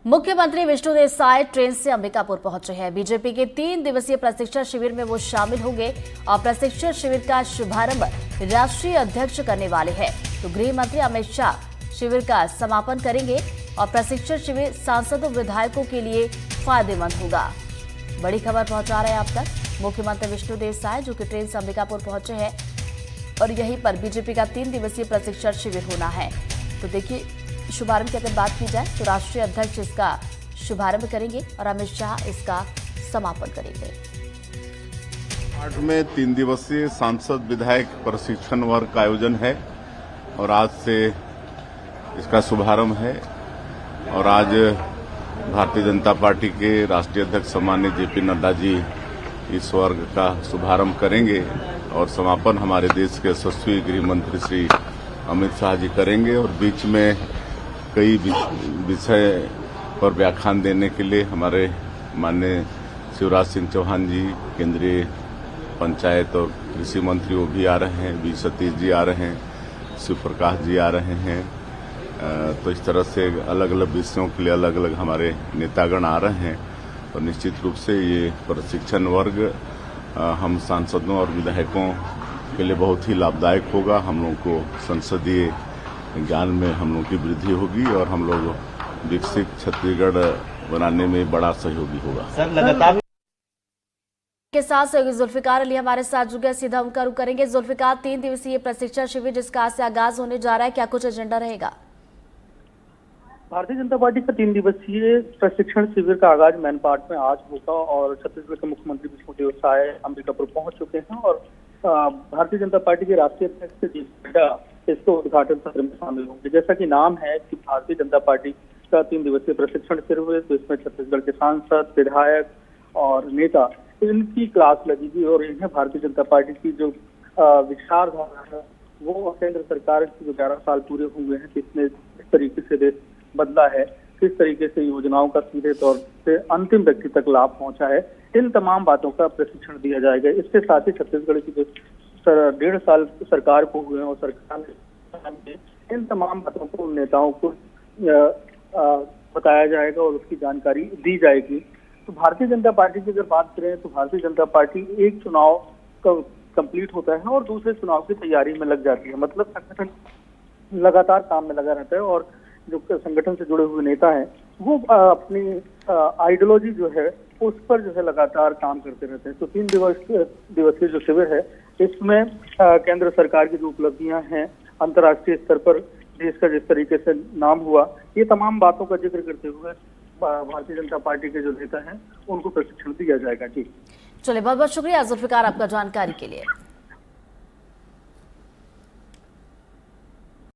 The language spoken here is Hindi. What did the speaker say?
मुख्यमंत्री विष्णुदेव साय ट्रेन से अंबिकापुर पहुंचे हैं। बीजेपी के 3 दिवसीय प्रशिक्षण शिविर में वो शामिल होंगे और प्रशिक्षण शिविर का शुभारंभ राष्ट्रीय अध्यक्ष करने वाले हैं। तो गृह मंत्री अमित शाह शिविर का समापन करेंगे और प्रशिक्षण शिविर सांसदों विधायकों के लिए फायदेमंद होगा। बड़ी खबर पहुंचा रहे हैं आप तक मुख्यमंत्री विष्णुदेव साय, जो कि ट्रेन से अंबिकापुर पहुंचे हैं और यहीं पर बीजेपी का 3 दिवसीय प्रशिक्षण शिविर होना है। तो देखिए, शुभारंभ की अगर बात की जाए तो राष्ट्रीय अध्यक्ष इसका शुभारंभ करेंगे और अमित शाह इसका समापन करेंगे। पार्ट में 3 दिवसीय सांसद विधायक प्रशिक्षण वर्ग का आयोजन है और आज से इसका शुभारंभ है। और आज भारतीय जनता पार्टी के राष्ट्रीय अध्यक्ष सम्माननीय जेपी नड्डा जी इस वर्ग का शुभारंभ करेंगे और समापन हमारे देश के यशस्वी गृह मंत्री श्री अमित शाह जी करेंगे। और बीच में कई विषय पर व्याख्यान देने के लिए हमारे माननीय शिवराज सिंह चौहान जी, केंद्रीय पंचायत और कृषि मंत्री वो भी आ रहे हैं, वी सतीश जी आ रहे हैं, शिव प्रकाश जी आ रहे हैं। तो इस तरह से अलग अलग विषयों के लिए अलग अलग हमारे नेतागण आ रहे हैं और निश्चित रूप से ये प्रशिक्षण वर्ग हम सांसदों और विधायकों के लिए बहुत ही लाभदायक होगा। हम लोगों को संसदीय ज्ञान में हम लोगों की वृद्धि होगी और हम लोग विकसित छत्तीसगढ़ बनाने में बड़ा सहयोगी होगा। सर, लगातार के साथ सहयोगी जुल्फिकार अली हमारे साथ जुड़ गए, सीधा उनका रुख करेंगे। जुल्फिकार, 3 दिवसीय प्रशिक्षण शिविर जिसका आज से आगाज होने जा रहा है, क्या कुछ एजेंडा रहेगा? भारतीय जनता पार्टी का 3 दिवसीय प्रशिक्षण शिविर का आगाज मैनपाट में आज होगा और छत्तीसगढ़ के मुख्यमंत्री विष्णुदेव साय अंबिकापुर पहुंच चुके हैं और भारतीय जनता पार्टी के राष्ट्रीय अध्यक्ष जेपी नड्डा इसके उद्घाटन सत्र में शामिल होंगे। जैसा कि नाम है कि भारतीय जनता पार्टी का 3 दिवसीय प्रशिक्षण शिविर, तो इसमें छत्तीसगढ़ के सांसद, विधायक और नेता इनकी क्लास लगेगी और इन्हें भारतीय जनता पार्टी की जो विचारधारा है वो केंद्र सरकार की जो 11 साल पूरे हुए हैं, किसने किस तरीके से देश बदला है, किस तरीके से योजनाओं का सीधे तौर से अंतिम व्यक्ति तक लाभ पहुंचा है, इन तमाम बातों का प्रशिक्षण दिया जाएगा। इसके साथ ही छत्तीसगढ़ की जो 1.5 साल सरकार को हुए हैं और सरकार ने इन तमाम बातों को नेताओं को बताया जाएगा और उसकी जानकारी दी जाएगी। तो भारतीय जनता पार्टी की अगर बात करें तो भारतीय जनता पार्टी एक चुनाव कंप्लीट होता है और दूसरे चुनाव की तैयारी में लग जाती है। मतलब संगठन लगातार काम में लगा रहता है और जो संगठन से जुड़े हुए नेता हैं वो अपनी आइडियोलॉजी जो है उस पर जो है लगातार काम करते रहते हैं। तो 3 दिवसीय जो शिविर है इसमें केंद्र सरकार की जो उपलब्धियां हैं, अंतर्राष्ट्रीय स्तर पर देश का जिस तरीके से नाम हुआ, ये तमाम बातों का जिक्र करते हुए भारतीय जनता पार्टी के जो नेता हैं उनको प्रशिक्षण दिया जाएगा। जी चलिए, बहुत बहुत शुक्रिया जुल्फिकार आपका जानकारी के लिए।